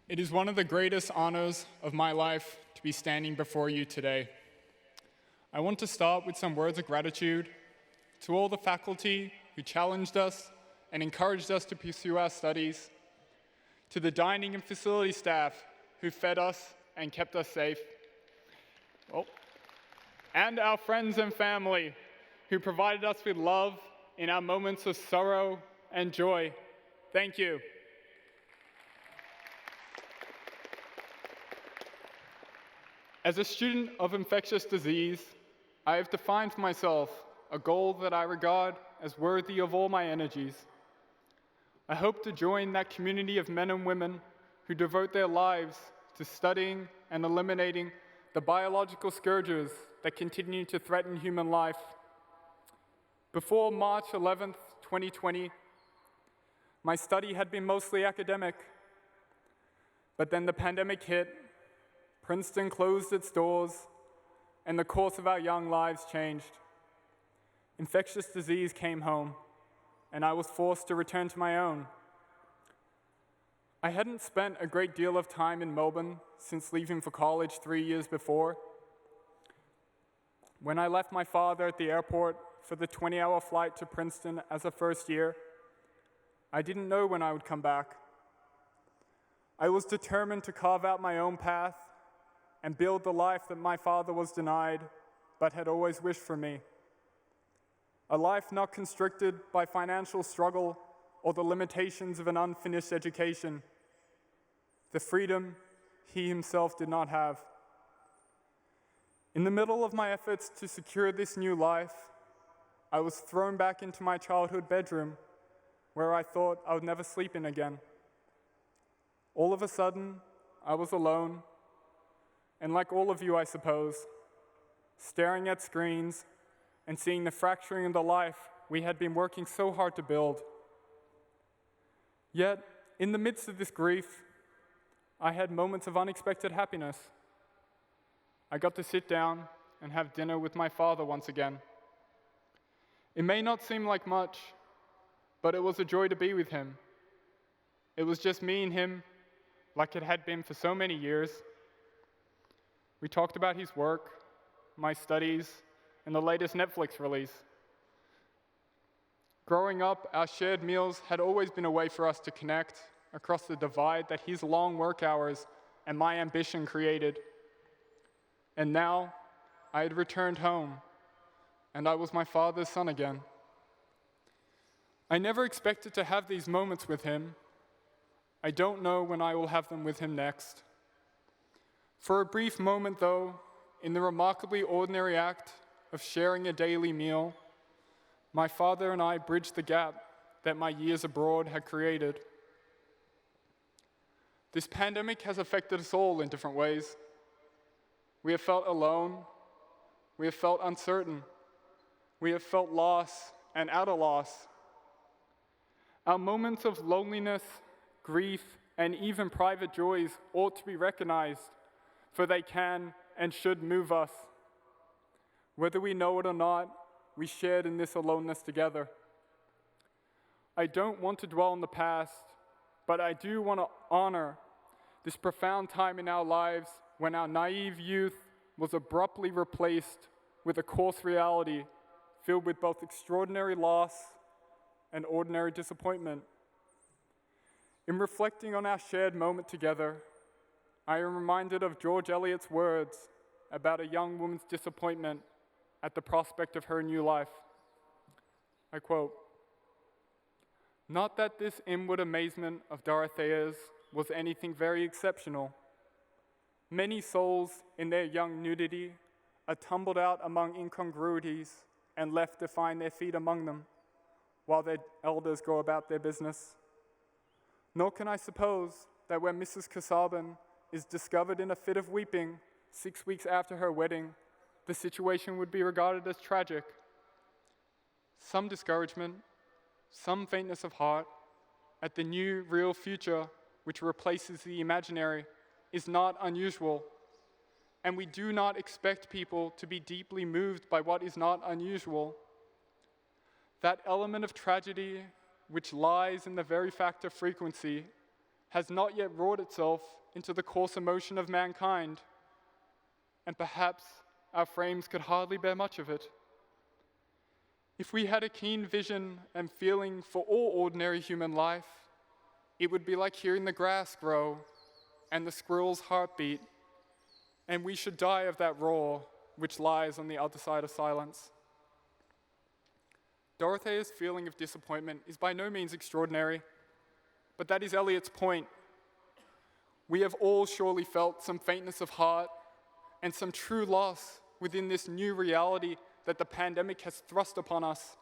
It is one of the greatest honors of my life to be standing before you today. I want to start with some words of gratitude to all the faculty who challenged us and encouraged us to pursue our studies, to the dining and facility staff who fed us and kept us safe, and our friends and family who provided us with love in our moments of sorrow and joy. Thank you. As a student of infectious disease, I have defined for myself a goal that I regard as worthy of all my energies. I hope to join that community of men and women who devote their lives to studying and eliminating the biological scourges that continue to threaten human life. Before March 11th, 2020, my study had been mostly academic, but then the pandemic hit, Princeton closed its doors, and the course of our young lives changed. Infectious disease came home, and I was forced to return to my own. I hadn't spent a great deal of time in Melbourne since leaving for college 3 years before. When I left my father at the airport for the 20-hour flight to Princeton as a first year, I didn't know when I would come back. I was determined to carve out my own path and build the life that my father was denied, but had always wished for me. A life not constricted by financial struggle or the limitations of an unfinished education. The freedom he himself did not have. In the middle of my efforts to secure this new life, I was thrown back into my childhood bedroom, where I thought I would never sleep in again. All of a sudden, I was alone, and like all of you, I suppose, staring at screens and seeing the fracturing of the life we had been working so hard to build. Yet, in the midst of this grief, I had moments of unexpected happiness. I got to sit down and have dinner with my father once again. It may not seem like much, but it was a joy to be with him. It was just me and him, like it had been for so many years. We talked about his work, my studies, and the latest Netflix release. Growing up, our shared meals had always been a way for us to connect across the divide that his long work hours and my ambition created. And now, I had returned home, and I was my father's son again. I never expected to have these moments with him. I don't know when I will have them with him next. For a brief moment, though, in the remarkably ordinary act of sharing a daily meal, my father and I bridged the gap that my years abroad had created. This pandemic has affected us all in different ways. We have felt alone, we have felt uncertain, we have felt loss and utter loss. Our moments of loneliness, grief, and even private joys ought to be recognized, for they can and should move us. Whether we know it or not, we shared in this aloneness together. I don't want to dwell on the past, but I do want to honor this profound time in our lives when our naive youth was abruptly replaced with a coarse reality filled with both extraordinary loss and ordinary disappointment. In reflecting on our shared moment together, I am reminded of George Eliot's words about a young woman's disappointment at the prospect of her new life. I quote, "Not that this inward amazement of Dorothea's was anything very exceptional. Many souls in their young nudity are tumbled out among incongruities and left to find their feet among them, while their elders go about their business. Nor can I suppose that when Mrs. Casaubon is discovered in a fit of weeping 6 weeks after her wedding, the situation would be regarded as tragic. Some discouragement, some faintness of heart at the new, real future which replaces the imaginary is not unusual, and we do not expect people to be deeply moved by what is not unusual. That element of tragedy which lies in the very fact of frequency has not yet wrought itself into the coarser motion of mankind, and perhaps our frames could hardly bear much of it. If we had a keen vision and feeling for all ordinary human life, it would be like hearing the grass grow and the squirrel's heartbeat, and we should die of that roar which lies on the other side of silence. Dorothea's feeling of disappointment is by no means extraordinary, but that is Eliot's point. We have all surely felt some faintness of heart and some true loss within this new reality that the pandemic has thrust upon us.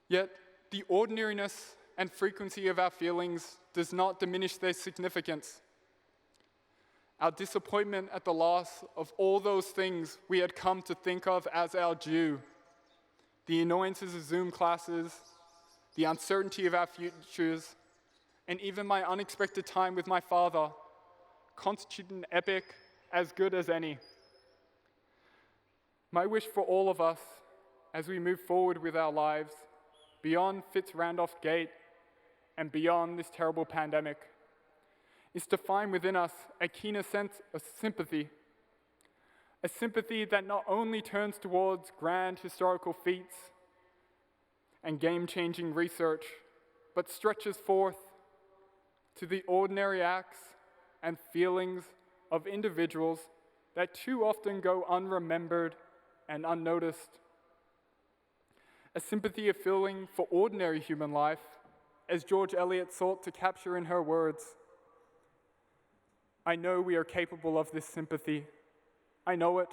Yet, the ordinariness and frequency of our feelings does not diminish their significance. Our disappointment at the loss of all those things we had come to think of as our due, the annoyances of Zoom classes, the uncertainty of our futures, and even my unexpected time with my father, constitute an epic as good as any. My wish for all of us, as we move forward with our lives, beyond Fitz-Randolph Gate and beyond this terrible pandemic, is to find within us a keener sense of sympathy, a sympathy that not only turns towards grand historical feats and game-changing research, but stretches forth to the ordinary acts and feelings of individuals that too often go unremembered and unnoticed. A sympathy of feeling for ordinary human life, as George Eliot sought to capture in her words. I know we are capable of this sympathy. I know it.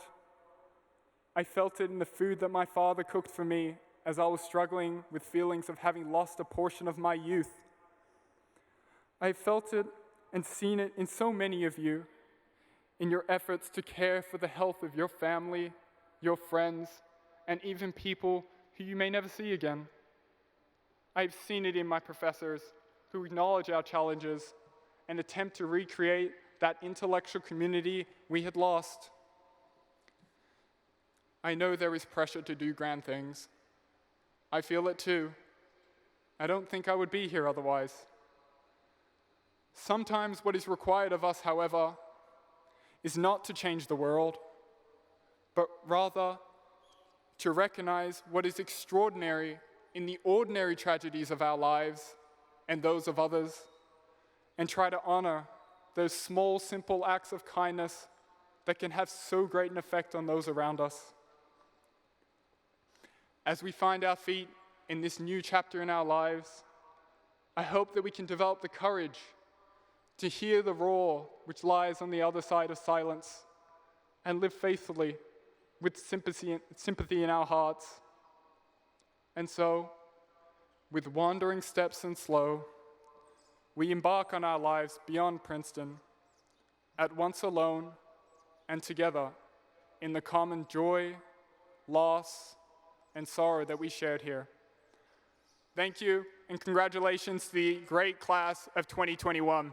I felt it in the food that my father cooked for me as I was struggling with feelings of having lost a portion of my youth. I have felt it and seen it in so many of you, in your efforts to care for the health of your family, your friends, and even people who you may never see again. I've seen it in my professors who acknowledge our challenges and attempt to recreate that intellectual community we had lost. I know there is pressure to do grand things. I feel it too. I don't think I would be here otherwise. Sometimes what is required of us, however, is not to change the world, but rather to recognize what is extraordinary in the ordinary tragedies of our lives and those of others, and try to honor those small, simple acts of kindness that can have so great an effect on those around us. As we find our feet in this new chapter in our lives, I hope that we can develop the courage to hear the roar which lies on the other side of silence and live faithfully with sympathy in our hearts. And so, with wandering steps and slow, we embark on our lives beyond Princeton, at once alone and together in the common joy, loss, and sorrow that we shared here. Thank you, and congratulations to the great class of 2021.